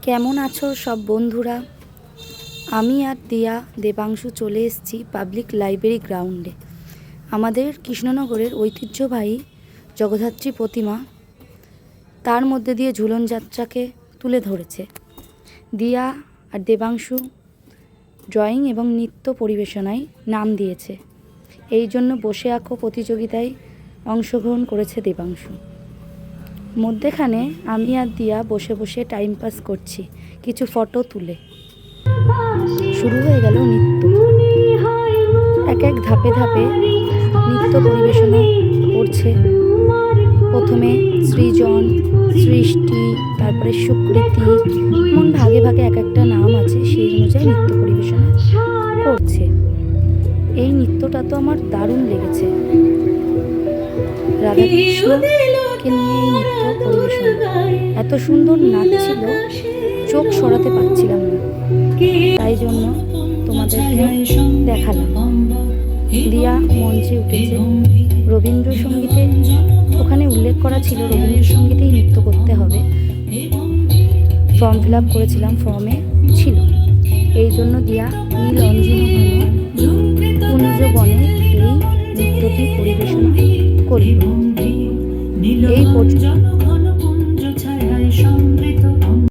কেমন আছো সব বন্ধুরা? আমি আর দিয়া দেবাংশু চলে এসেছি পাবলিক লাইব্রেরি গ্রাউন্ডে। আমাদের কৃষ্ণনগরের ঐতিহ্যবাহী জগদ্ধাত্রী প্রতিমা, তার মধ্যে দিয়ে ঝুলন যাত্রাকে তুলে ধরেছে। দিয়া আর দেবাংশু ড্রয়িং এবং নৃত্য পরিবেশনায় নাম দিয়েছে। এই জন্য বসে আঁকো প্রতিযোগিতায় অংশগ্রহণ করেছে দেবাংশু। মধ্যেখানে আমি আর দিয়া বসে বসে টাইম পাস করছি, কিছু ফটো তুলে। শুরু হয়ে গেল নৃত্য। এক এক ধাপে ধাপে নৃত্য পরিবেশনা করছে। প্রথমে সৃজন, সৃষ্টি, তারপরে সুকৃতি, এমন ভাগে ভাগে এক একটা নাম আছে, সেই অনুযায়ী নৃত্য পরিবেশনা করছে। এই নৃত্যটা তো আমার দারুণ লেগেছে। রাধাকৃষ্ণকে নিয়ে এই নৃত্য পরিবেশন এত সুন্দর নাচছিল, চোখ সরাতে পারছিলাম না, তাই জন্য তোমাদেরকে দেখালাম। দিয়া মঞ্চে উঠেছে রবীন্দ্রসঙ্গীতে, ওখানে উল্লেখ করা ছিল রবীন্দ্রসঙ্গীতেই নৃত্য করতে হবে। ফর্ম ফিল আপ করেছিলাম, ফর্মে ছিল। এই জন্য দিয়া নীল অঞ্জন কুঞ্জবনে এই নৃত্যটি পরিবেশনা করল। এই পর্যন্ত